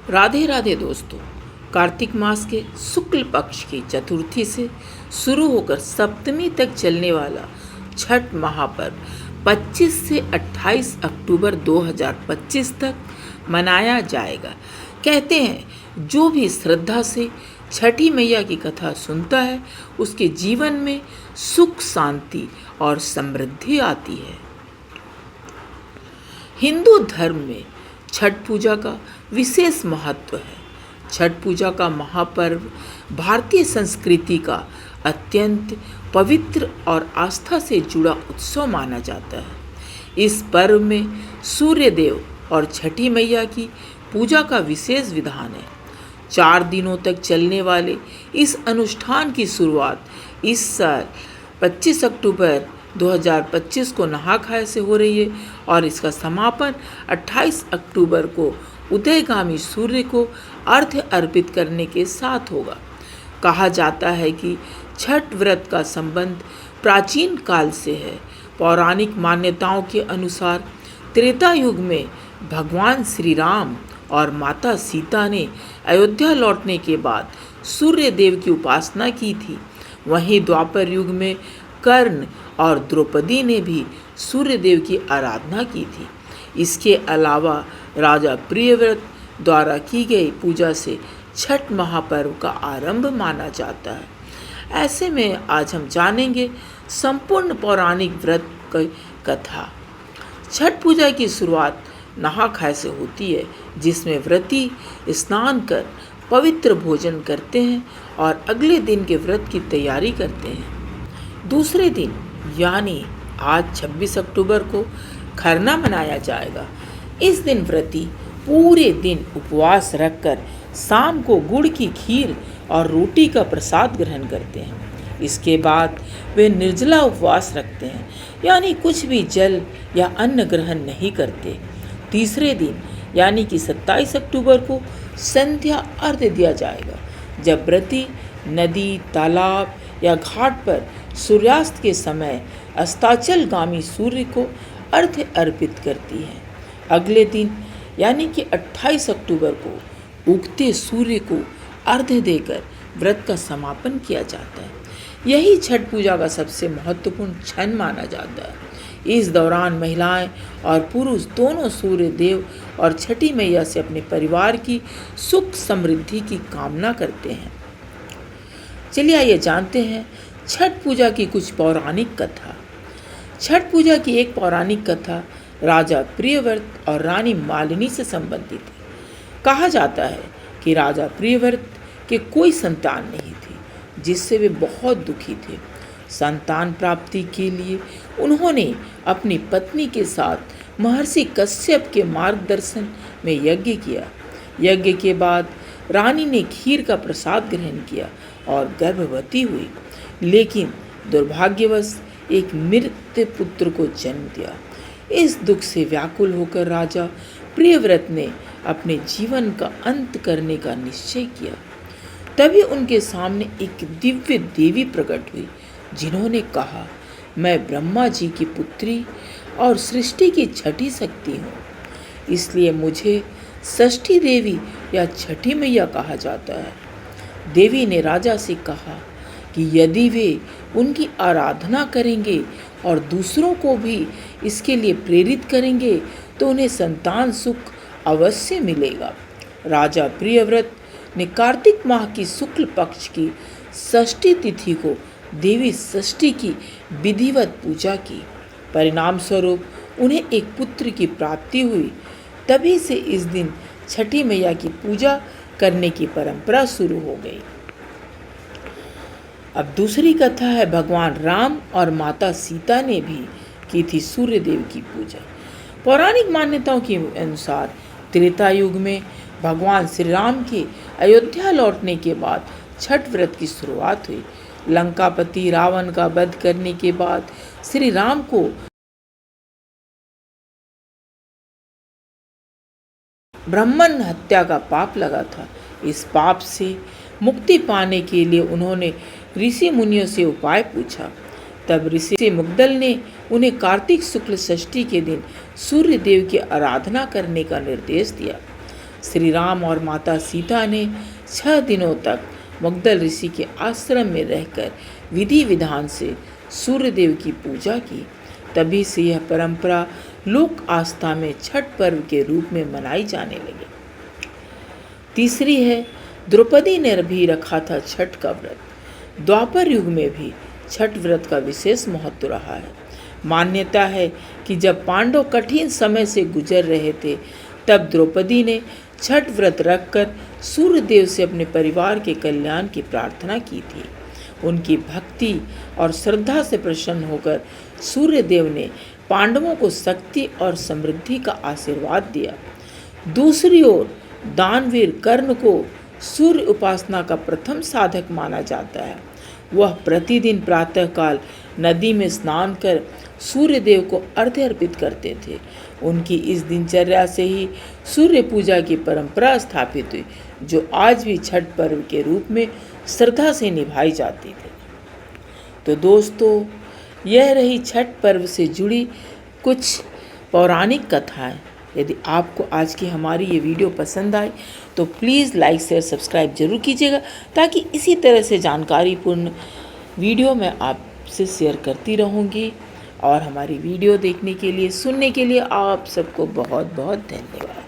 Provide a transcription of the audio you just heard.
राधे राधे दोस्तों। कार्तिक मास के शुक्ल पक्ष की चतुर्थी से शुरू होकर सप्तमी तक चलने वाला छठ महापर्व 25 से 28 अक्टूबर 2025 तक मनाया जाएगा। कहते हैं जो भी श्रद्धा से छठी मैया की कथा सुनता है उसके जीवन में सुख शांति और समृद्धि आती है। हिंदू धर्म में छठ पूजा का विशेष महत्व है। छठ पूजा का महापर्व भारतीय संस्कृति का अत्यंत पवित्र और आस्था से जुड़ा उत्सव माना जाता है। इस पर्व में सूर्य देव और छठी मैया की पूजा का विशेष विधान है। 4 दिनों तक चलने वाले इस अनुष्ठान की शुरुआत इस साल 25 अक्टूबर 2025 को नहा खाए से हो रही है और इसका समापन 28 अक्टूबर को उदयगामी सूर्य को अर्घ्य अर्पित करने के साथ होगा। कहा जाता है कि छठ व्रत का संबंध प्राचीन काल से है। पौराणिक मान्यताओं के अनुसार त्रेता युग में भगवान श्री राम और माता सीता ने अयोध्या लौटने के बाद सूर्य देव की उपासना की थी। वहीं द्वापर युग में कर्ण और द्रौपदी ने भी सूर्य देव की आराधना की थी। इसके अलावा राजा प्रियव्रत द्वारा की गई पूजा से छठ महापर्व का आरंभ माना जाता है। ऐसे में आज हम जानेंगे संपूर्ण पौराणिक व्रत की कथा। छठ पूजा की शुरुआत नहा खाए से होती है, जिसमें व्रती स्नान कर पवित्र भोजन करते हैं और अगले दिन के व्रत की तैयारी करते हैं। दूसरे दिन यानी आज 26 अक्टूबर को खरना मनाया जाएगा। इस दिन व्रती पूरे दिन उपवास रखकर शाम को गुड़ की खीर और रोटी का प्रसाद ग्रहण करते हैं। इसके बाद वे निर्जला उपवास रखते हैं, यानी कुछ भी जल या अन्न ग्रहण नहीं करते। तीसरे दिन यानी कि 27 अक्टूबर को संध्या अर्घ्य दिया जाएगा, जब व्रती नदी, तालाब या घाट पर सूर्यास्त के समय अस्ताचलगामी सूर्य को अर्घ्य अर्पित करती है। अगले दिन यानी कि 28 अक्टूबर को उगते सूर्य को अर्घ्य देकर व्रत का समापन किया जाता है। यही छठ पूजा का सबसे महत्वपूर्ण क्षण माना जाता है। इस दौरान महिलाएं और पुरुष दोनों सूर्य देव और छठी मैया से अपने परिवार की सुख समृद्धि की कामना करते हैं। चलिए आइए जानते हैं छठ पूजा की कुछ पौराणिक कथा। छठ पूजा की एक पौराणिक कथा राजा प्रियव्रत और रानी मालिनी से संबंधित है। कहा जाता है कि राजा प्रियव्रत के कोई संतान नहीं थी, जिससे वे बहुत दुखी थे। संतान प्राप्ति के लिए उन्होंने अपनी पत्नी के साथ महर्षि कश्यप के मार्गदर्शन में यज्ञ किया। यज्ञ के बाद रानी ने खीर का प्रसाद ग्रहण किया और गर्भवती हुई, लेकिन दुर्भाग्यवश एक मृत पुत्र को जन्म दिया। इस दुख से व्याकुल होकर राजा प्रियव्रत ने अपने जीवन का अंत करने का निश्चय किया। तभी उनके सामने एक दिव्य देवी प्रकट हुई, जिन्होंने कहा, मैं ब्रह्मा जी की पुत्री और सृष्टि की छठी शक्ति हूँ, इसलिए मुझे षष्ठी देवी या छठी मैया कहा जाता है। देवी ने राजा से कहा कि यदि वे उनकी आराधना करेंगे और दूसरों को भी इसके लिए प्रेरित करेंगे तो उन्हें संतान सुख अवश्य मिलेगा। राजा प्रियव्रत ने कार्तिक माह की शुक्ल पक्ष की षष्ठी तिथि को देवी षष्ठी की विधिवत पूजा की। परिणाम स्वरूप उन्हें एक पुत्र की प्राप्ति हुई। तभी से इस दिन छठी मैया की पूजा करने की परंपरा शुरू हो गई। अब दूसरी कथा है, भगवान राम और माता सीता ने भी की थी सूर्य देव की पूजा। पौराणिक मान्यताओं के अनुसार त्रेता युग में भगवान श्री राम के अयोध्या लौटने के बाद छठ व्रत की शुरुआत हुई। लंकापति रावण का वध करने के बाद श्री राम को ब्राह्मण हत्या का पाप लगा था। इस पाप से मुक्ति पाने के लिए उन्होंने ऋषि मुनियों से उपाय पूछा। तब ऋषि मुग्दल ने उन्हें कार्तिक शुक्ल षष्ठी के दिन सूर्य देव की आराधना करने का निर्देश दिया। श्री राम और माता सीता ने 6 दिनों तक मुग्दल ऋषि के आश्रम में रहकर विधि विधान से सूर्यदेव की पूजा की। तभी से यह परंपरा लोक आस्था में छठ पर्व के रूप में मनाई जाने लगी। तीसरी है, द्रौपदी ने भी रखा था छठ का व्रत। द्वापर युग में भी छठ व्रत का विशेष महत्व रहा है। मान्यता है कि जब पांडव कठिन समय से गुजर रहे थे, तब द्रौपदी ने छठ व्रत रखकर सूर्यदेव से अपने परिवार के कल्याण की प्रार्थना की थी। उनकी भक्ति और श्रद्धा से प्रसन्न होकर सूर्यदेव ने पांडवों को शक्ति और समृद्धि का आशीर्वाद दिया। दूसरी ओर दानवीर कर्ण को सूर्य उपासना का प्रथम साधक माना जाता है। वह प्रतिदिन प्रातःकाल नदी में स्नान कर सूर्यदेव को अर्घ्य अर्पित करते थे। उनकी इस दिनचर्या से ही सूर्य पूजा की परंपरा स्थापित हुई, जो आज भी छठ पर्व के रूप में श्रद्धा से निभाई जाती थी। तो दोस्तों, यह रही छठ पर्व से जुड़ी कुछ पौराणिक कथाएं। यदि आपको आज की हमारी ये वीडियो पसंद आए तो प्लीज़ लाइक शेयर सब्सक्राइब जरूर कीजिएगा, ताकि इसी तरह से जानकारीपूर्ण वीडियो मैं आपसे शेयर करती रहूँगी। और हमारी वीडियो देखने के लिए, सुनने के लिए आप सबको बहुत बहुत धन्यवाद।